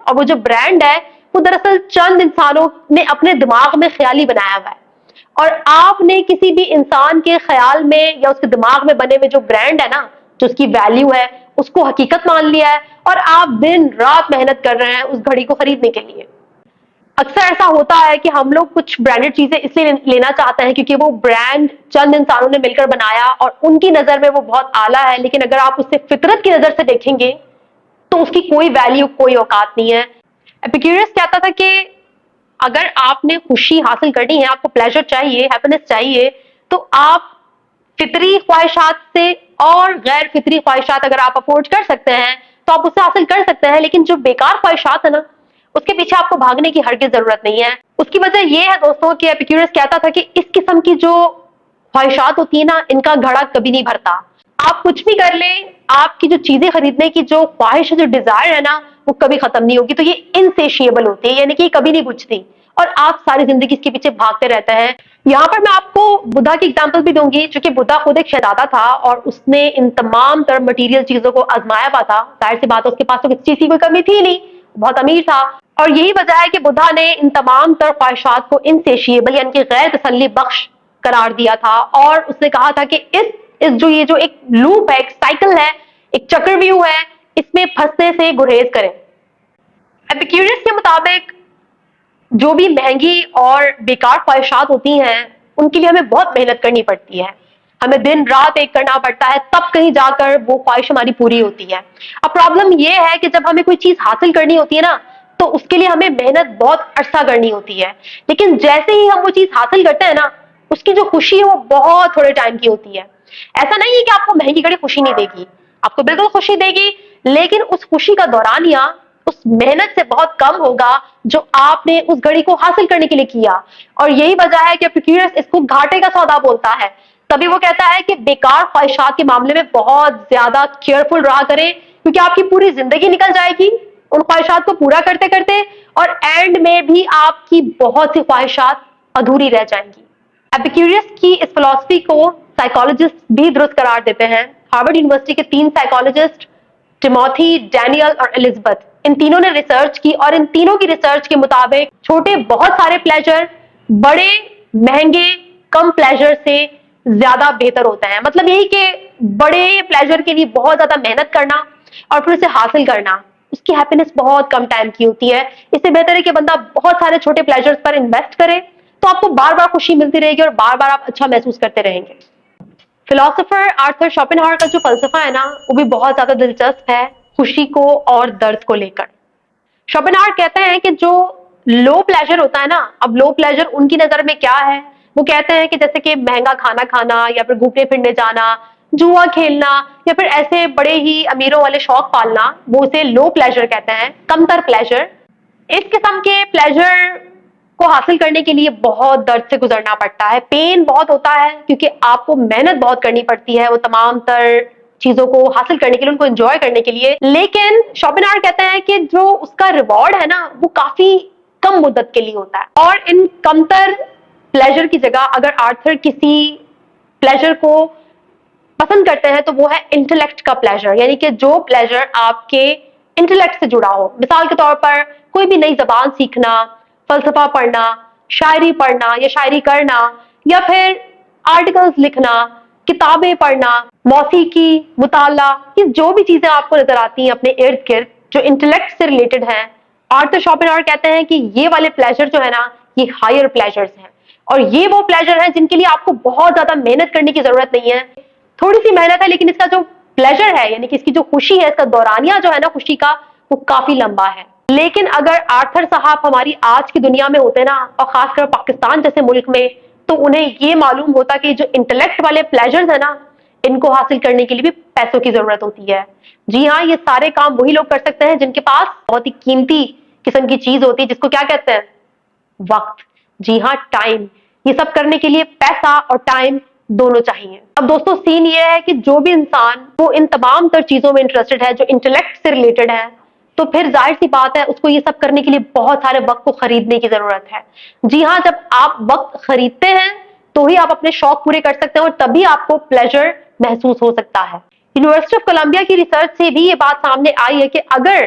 اور وہ جو برانڈ ہے وہ دراصل چند انسانوں نے اپنے دماغ میں خیالی بنایا ہوا ہے، اور آپ نے کسی بھی انسان کے خیال میں یا اس کے دماغ میں بنے ہوئے جو برانڈ ہے نا، جو اس کی ویلیو ہے، اس کو حقیقت مان لیا ہے، اور آپ دن رات محنت کر رہے ہیں اس گھڑی کو خریدنے کے لیے۔ اکثر ایسا ہوتا ہے کہ ہم لوگ کچھ برانڈڈ چیزیں اس لیے لینا چاہتے ہیں کیونکہ وہ برانڈ چند انسانوں نے مل کر بنایا اور ان کی نظر میں وہ بہت اعلیٰ ہے، لیکن اگر آپ اسے فطرت کی نظر سے دیکھیں گے تو اس کی کوئی ویلیو، کوئی اوقات نہیں ہے۔ ایپیکیورس کہتا تھا کہ اگر آپ نے خوشی حاصل کرنی ہے، آپ کو پلیزر چاہیے، ہیپینس چاہیے، تو آپ فطری خواہشات سے اور غیر فطری خواہشات اگر آپ افورڈ کر سکتے ہیں تو آپ اسے حاصل کر سکتے ہیں، لیکن جو بیکار خواہشات ہیں نا، اس کے پیچھے آپ کو بھاگنے کی ہرگز ضرورت نہیں ہے۔ اس کی وجہ یہ ہے دوستوں کہ ایپیکیورس کہتا تھا کہ اس قسم کی جو خواہشات ہوتی ہیں نا، ان کا گھڑا کبھی نہیں بھرتا۔ آپ کچھ بھی کر لیں، آپ کی جو چیزیں خریدنے کی جو خواہش ہے، جو ڈیزائر ہے نا، وہ کبھی ختم نہیں ہوگی۔ تو یہ انسیشیبل ہوتی ہے، یعنی کہ یہ کبھی نہیں بجھتی، اور آپ ساری زندگی اس کے پیچھے بھاگتے رہتے ہیں۔ یہاں پر میں آپ کو بدھا کی اگزامپل بھی دوں گی، چونکہ بدھا خود ایک شہزادہ تھا اور اس نے ان تمام تر مٹیریل چیزوں کو آزمایا ہوا تھا۔ ظاہر سی بات ہے اس کے پاس تو کسی چیز کی کوئی کمی تھی نہیں، بہت امیر تھا، اور یہی وجہ ہے کہ بدھا نے ان تمام تر خواہشات کو انسیشیبل یعنی کہ غیر تسلی بخش قرار دیا تھا، اور اس نے کہا تھا کہ یہ جو ایک لوپ ہے، ایک سائیکل ہے، ایک چکر ویو ہے، اس میں پھنسنے سے گریز کریں۔ ایپیکیورس کے مطابق جو بھی مہنگی اور بیکار خواہشات ہوتی ہیں ان کے لیے ہمیں بہت محنت کرنی پڑتی ہے، ہمیں دن رات ایک کرنا پڑتا ہے، تب کہیں جا کر وہ خواہش ہماری پوری ہوتی ہے۔ اب پرابلم یہ ہے کہ جب ہمیں کوئی چیز حاصل کرنی ہوتی ہے نا، تو اس کے لیے ہمیں محنت بہت عرصہ کرنی ہوتی ہے، لیکن جیسے ہی ہم وہ چیز حاصل کرتے ہیں نا، اس کی جو خوشی ہے وہ بہت تھوڑے ٹائم کی ہوتی ہے۔ ایسا نہیں ہے کہ آپ کو مہنگی گھڑی خوشی نہیں دے گی، آپ کو بالکل خوشی دے گی، لیکن اس خوشی کا دورانیہ اس محنت سے بہت کم ہوگا جو آپ نے اس گھڑی کو حاصل کرنے کے لیے کیا، اور یہی وجہ ہے کہ ایپیکیورس اس کو گھاٹے کا سودا بولتا ہے۔ تبھی وہ کہتا ہے کہ بیکار خواہشات کے معاملے میں بہت زیادہ کیئرفل رہا کریں، کیونکہ آپ کی پوری زندگی نکل جائے گی ان خواہشات کو پورا کرتے کرتے، اور اینڈ میں بھی آپ کی بہت سی خواہشات ادھوری رہ جائیں گی۔ ایپیکیورس کی اس فلسفی کو سائیکالوجسٹ بھی درست قرار دیتے ہیں۔ ہارورڈ یونیورسٹی کے 3 سائیکالوجسٹ، ٹیموتھی، ڈینیل اور الزبتھ، ان تینوں نے ریسرچ کی، اور ان تینوں کی ریسرچ کے مطابق چھوٹے بہت سارے پلیجر بڑے مہنگے کم پلیجر سے زیادہ بہتر ہوتا ہے۔ مطلب یہی کہ بڑے پلیجر کے لیے بہت زیادہ محنت کرنا اور پھر اسے حاصل کرنا، اس کی ہیپینس بہت کم ٹائم کی ہوتی ہے۔ اس سے بہتر ہے کہ بندہ بہت سارے چھوٹے پلیجرز پر انویسٹ کرے، تو آپ کو بار بار خوشی ملتی رہے گی اور بار بار آپ اچھا محسوس کرتے رہیں گے۔ فلاسفر آرتھر شوپنہاور کا جو فلسفہ ہے نا، وہ بھی بہت زیادہ دلچسپ ہے خوشی کو اور درد کو لے کر۔ شوپنہاور کہتے ہیں کہ جو لو پلیجر ہوتا ہے نا، اب لو پلیجر ان کی نظر میں کیا ہے، وہ کہتے ہیں کہ جیسے کہ مہنگا کھانا کھانا، یا پھر گھومنے پھرنے جانا، جوا کھیلنا، یا پھر ایسے بڑے ہی امیروں والے شوق پالنا، وہ اسے لو پلیجر کہتے ہیں، کم تر پلیجر۔ اس قسم کے پلیجر کو حاصل کرنے کے لیے بہت درد سے گزرنا پڑتا ہے، پین بہت ہوتا ہے، کیونکہ آپ کو محنت بہت کرنی پڑتی ہے وہ تمام تر چیزوں کو حاصل کرنے کے لیے، ان کو انجوائے کرنے کے لیے۔ لیکن شوپنہاور کہتے ہیں کہ جو اس کا ریوارڈ ہے نا، وہ کافی کم مدت کے لیے ہوتا ہے، اور ان کم تر پلیجر کی جگہ اگر آرتھر کسی پلیجر کو پسند کرتے ہیں تو وہ ہے انٹلیکٹ کا پلیجر، یعنی کہ جو پلیجر آپ کے انٹلیکٹ سے جڑا ہو۔ مثال کے طور پر کوئی بھی نئی زبان سیکھنا، فلسفہ پڑھنا، شاعری پڑھنا یا شاعری کرنا، یا پھر آرٹیکلز لکھنا، کتابیں پڑھنا، موسیقی، مطالعہ، یہ جو بھی چیزیں آپ کو نظر آتی ہیں اپنے ارد گرد جو انٹلیکٹ سے ریلیٹڈ ہیں، آرتھر شوپنہاور کہتے ہیں کہ یہ والے پلیجر جو ہے نا، یہ ہائر پلیجرز ہیں، اور یہ وہ پلیجر ہیں جن کے لیے آپ کو بہت زیادہ محنت کرنے کی ضرورت نہیں ہے، تھوڑی سی محنت ہے، لیکن اس کا جو پلیجر ہے، یعنی کہ اس کی جو خوشی ہے، اس کا دورانیہ جو ہے نا خوشی کا، وہ کافی لمبا ہے۔ لیکن اگر آرتھر صاحب ہماری آج کی دنیا میں ہوتے نا، اور خاص کر پاکستان جیسے ملک میں، تو انہیں یہ معلوم ہوتا کہ جو انٹلیکٹ والے پلیجرز ہیں نا، ان کو حاصل کرنے کے لیے بھی پیسوں کی ضرورت ہوتی ہے۔ جی ہاں، یہ سارے کام وہی لوگ کر سکتے ہیں جن کے پاس بہت ہی قیمتی قسم کی چیز ہوتی ہے، جس کو کیا کہتے ہیں؟ وقت۔ جی ہاں، ٹائم۔ یہ سب کرنے کے لیے پیسہ اور ٹائم دونوں چاہیے۔ اب دوستوں، سین یہ ہے کہ جو بھی انسان وہ ان تمام تر چیزوں میں انٹرسٹڈ ہے جو انٹلیکٹ سے ریلیٹڈ ہے، تو پھر ظاہر سی بات ہے اس کو یہ سب کرنے کے لیے بہت سارے وقت کو خریدنے کی ضرورت ہے۔ جی ہاں، جب آپ وقت خریدتے ہیں تو ہی آپ اپنے شوق پورے کر سکتے ہیں، اور تبھی آپ کو پلیجر محسوس ہو سکتا ہے۔ یونیورسٹی آف کولمبیا کی ریسرچ سے بھی یہ بات سامنے آئی ہے کہ اگر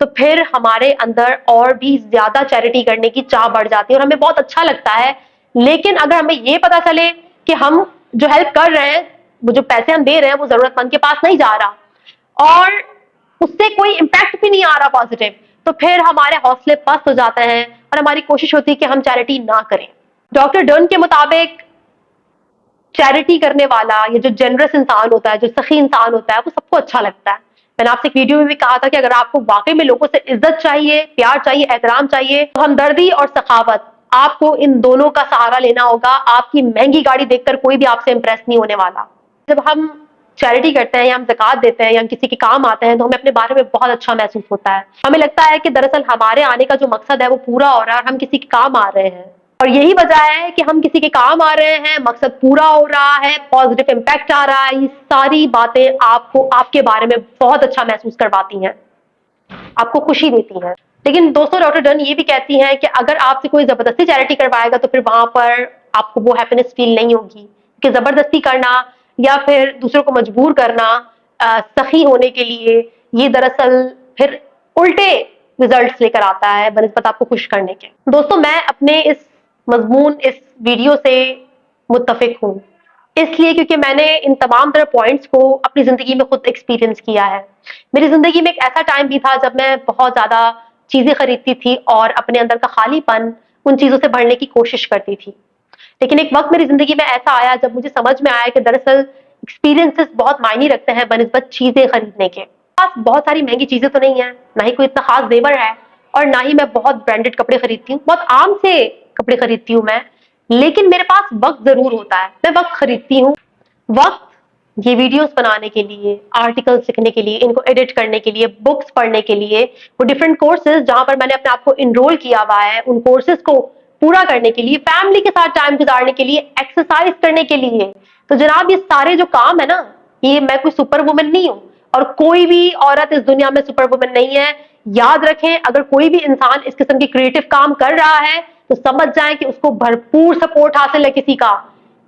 تو پھر ہمارے اندر اور بھی زیادہ چیریٹی کرنے کی چاہ بڑھ جاتی ہے اور ہمیں بہت اچھا لگتا ہے. لیکن اگر ہمیں یہ پتا چلے کہ ہم جو ہیلپ کر رہے ہیں, وہ جو پیسے ہم دے رہے ہیں, وہ ضرورت مند کے پاس نہیں جا رہا اور اس سے کوئی امپیکٹ بھی نہیں آ رہا پازیٹیو, تو پھر ہمارے حوصلے پست ہو جاتے ہیں اور ہماری کوشش ہوتی ہے کہ ہم چیریٹی نہ کریں. ڈاکٹر ڈرن کے مطابق چیریٹی کرنے والا, یہ جو جنرس انسان ہوتا ہے, جو سخی انسان ہوتا ہے, وہ سب کو اچھا لگتا ہے. میں نے آپ سے ایک ویڈیو میں بھی کہا تھا کہ اگر آپ کو واقعی میں لوگوں سے عزت چاہیے, پیار چاہیے, احترام چاہیے, تو ہمدردی اور سخاوت, آپ کو ان دونوں کا سہارا لینا ہوگا. آپ کی مہنگی گاڑی دیکھ کر کوئی بھی آپ سے امپریس نہیں ہونے والا. جب ہم چیریٹی کرتے ہیں یا ہم زکات دیتے ہیں یا ہم کسی کے کام آتے ہیں, تو ہمیں اپنے بارے میں بہت اچھا محسوس ہوتا ہے. ہمیں لگتا ہے کہ دراصل ہمارے آنے کا جو مقصد ہے وہ پورا ہو رہا ہے اور ہم کسی کے کام آ رہے ہیں. اور یہی وجہ ہے کہ ہم کسی کے کام آ رہے ہیں, مقصد پورا ہو رہا ہے, پازیٹیو امپیکٹ آ رہا ہے. یہ ساری باتیں آپ کو آپ کے بارے میں بہت اچھا محسوس کرواتی ہیں, آپ کو خوشی دیتی ہیں. لیکن دوستوں, ڈاکٹر ڈن یہ بھی کہتی ہیں کہ اگر آپ سے کوئی زبردستی چیریٹی کروائے گا تو پھر وہاں پر آپ کو وہ ہیپینس فیل نہیں ہوگی, کہ زبردستی کرنا یا پھر دوسروں کو مجبور کرنا سخی ہونے کے لیے, یہ دراصل پھر الٹے ریزلٹس لے کر آتا ہے بنسبت آپ کو خوش کرنے کے. دوستوں, میں اپنے اس مضمون, اس ویڈیو سے متفق ہوں, اس لیے کیونکہ میں نے ان تمام طرح پوائنٹس کو اپنی زندگی میں خود ایکسپیرینس کیا ہے. میری زندگی میں ایک ایسا ٹائم بھی تھا جب میں بہت زیادہ چیزیں خریدتی تھی اور اپنے اندر کا خالی پن ان چیزوں سے بھرنے کی کوشش کرتی تھی. لیکن ایک وقت میری زندگی میں ایسا آیا جب مجھے سمجھ میں آیا کہ دراصل ایکسپیرینسز بہت معنی رکھتے ہیں بنسبت چیزیں خریدنے کے. پاس بہت ساری مہنگی چیزیں تو نہیں ہیں, نہ ہی کوئی اتنا خاص زیور ہے, اور نہ ہی میں بہت برانڈیڈ کپڑے خریدتی ہوں, بہت عام سے کپڑے خریدتی ہوں میں. لیکن میرے پاس وقت ضرور ہوتا ہے, میں وقت خریدتی ہوں. وقت یہ ویڈیوز بنانے کے لیے, آرٹیکلس لکھنے کے لیے, ان کو ایڈٹ کرنے کے لیے, بکس پڑھنے کے لیے, وہ ڈفرینٹ کورسز جہاں پر میں نے اپنے آپ کو انرول کیا ہوا ہے, ان کورسز کو پورا کرنے کے لیے, فیملی کے ساتھ ٹائم گزارنے کے لیے, ایکسرسائز کرنے کے لیے. تو جناب, یہ سارے جو کام ہے نا, یہ میں کوئی سپر وومن نہیں ہوں, اور کوئی بھی عورت اس دنیا میں سپر وومن نہیں ہے. یاد رکھیں, اگر کوئی بھی انسان اس قسم کی کریٹو کام کر رہا ہے تو سمجھ جائیں کہ اس کو بھرپور سپورٹ حاصل ہے کسی کا.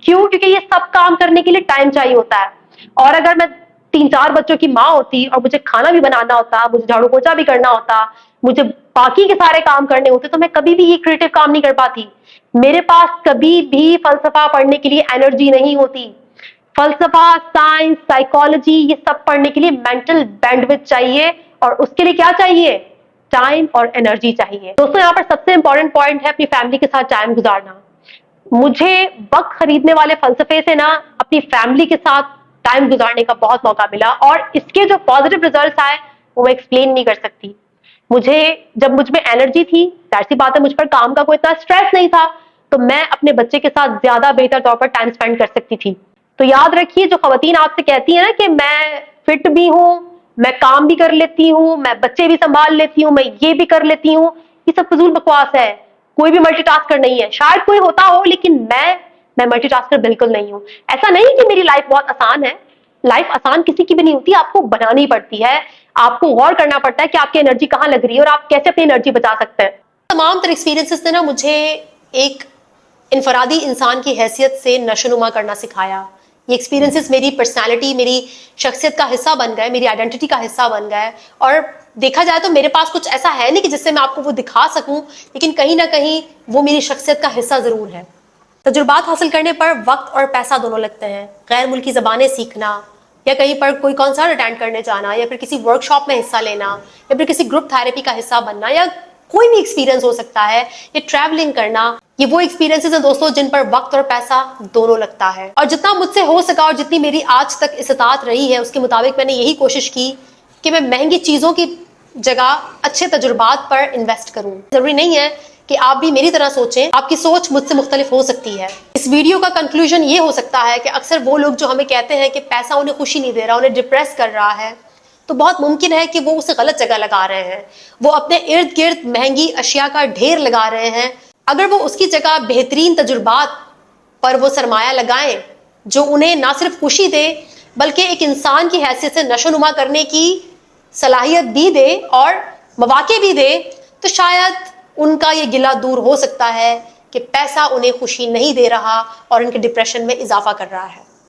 کیوں؟ کیونکہ یہ سب کام کرنے کے لیے ٹائم چاہیے ہوتا ہے. اور اگر میں 3-4 بچوں کی ماں ہوتی اور مجھے کھانا بھی بنانا ہوتا, مجھے جھاڑو پوچھا بھی کرنا ہوتا, مجھے باقی کے سارے کام کرنے ہوتے, تو میں کبھی بھی یہ کریٹو کام نہیں کر پاتی. میرے پاس کبھی بھی فلسفہ پڑھنے کے لیے انرجی نہیں ہوتی. فلسفہ, سائنس, سائیکالوجی, یہ سب پڑھنے کے لیے مینٹل بینڈوتھ چاہیے, اور اس کے لیے کیا چاہیے؟ ٹائم اور انرجی چاہیے. دوستوں, یہاں پر سب سے امپورٹنٹ پوائنٹ ہے اپنی فیملی کے ساتھ ٹائم گزارنا. مجھے وقت خریدنے والے فلسفے سے نا اپنی فیملی کے ساتھ ٹائم گزارنے کا بہت موقع ملا, اور اس کے جو پازیٹیو ریزلٹس آئے وہ میں ایکسپلین نہیں کر سکتی. مجھے جب مجھ میں انرجی تھی, ظاہر سی بات ہے مجھ پر کام کا کوئی اتنا اسٹریس نہیں تھا, تو میں اپنے بچے کے ساتھ زیادہ بہتر طور پر ٹائم اسپینڈ کر سکتی تھی. تو یاد رکھیے, جو خواتین آپ سے کہتی ہیں نا کہ میں فٹ بھی ہوں, میں کام بھی کر لیتی ہوں, میں بچے بھی سنبھال لیتی ہوں, میں یہ بھی کر لیتی ہوں, یہ سب فضول بکواس ہے. کوئی بھی ملٹی ٹاسکر نہیں ہے. شاید کوئی ہوتا ہو, لیکن میں ملٹی ٹاسکر بالکل نہیں ہوں. ایسا نہیں کہ میری لائف بہت آسان ہے, لائف آسان کسی کی بھی نہیں ہوتی, آپ کو بنانی پڑتی ہے. آپ کو غور کرنا پڑتا ہے کہ آپ کی انرجی کہاں لگ رہی ہے اور آپ کیسے اپنی انرجی بچا سکتے ہیں. تمام تر ایکسپیرینسز نے نا مجھے ایک انفرادی انسان کی حیثیت سے نشوونما کرنا سکھایا. یہ ایکسپیرینسز میری پرسنالٹی, میری شخصیت کا حصہ بن گئے, میری آئیڈینٹی کا حصہ بن گئے. اور دیکھا جائے تو میرے پاس کچھ ایسا ہے نہیں کہ جس سے میں آپ کو وہ دکھا سکوں, لیکن کہیں نہ کہیں وہ میری شخصیت کا حصہ ضرور ہے. تجربات حاصل کرنے پر وقت اور پیسہ دونوں لگتے ہیں. غیر ملکی زبانیں سیکھنا, یا کہیں پر کوئی کنسرٹ اٹینڈ کرنے جانا, یا پھر کسی ورک شاپ میں حصہ لینا, یا پھر کسی گروپ تھراپی کا حصہ بننا, یا کوئی بھی ایکسپیرینس ہو سکتا ہے, یا ٹریولنگ کرنا, یہ وہ ایکسپیرینسز ہیں دوستوں جن پر وقت اور پیسہ دونوں لگتا ہے. اور جتنا مجھ سے ہو سکا اور جتنی میری آج تک استطاعت رہی ہے, اس کے مطابق میں نے یہی کوشش کی کہ میں مہنگی چیزوں کی جگہ اچھے تجربات پر انویسٹ کروں. ضروری نہیں ہے کہ آپ بھی میری طرح سوچیں, آپ کی سوچ مجھ سے مختلف ہو سکتی ہے. اس ویڈیو کا کنکلوژن یہ ہو سکتا ہے کہ اکثر وہ لوگ جو ہمیں کہتے ہیں کہ پیسہ انہیں خوشی نہیں دے رہا, انہیں ڈپریس کر رہا ہے, تو بہت ممکن ہے کہ وہ اسے غلط جگہ لگا رہے ہیں. وہ اپنے ارد گرد مہنگی اشیاء کا ڈھیر لگا رہے ہیں. اگر وہ اس کی جگہ بہترین تجربات پر وہ سرمایہ لگائیں جو انہیں نہ صرف خوشی دے بلکہ ایک انسان کی حیثیت سے نشوونما کرنے کی صلاحیت بھی دے اور مواقع بھی دے, تو شاید ان کا یہ گلہ دور ہو سکتا ہے کہ پیسہ انہیں خوشی نہیں دے رہا اور ان کے ڈپریشن میں اضافہ کر رہا ہے.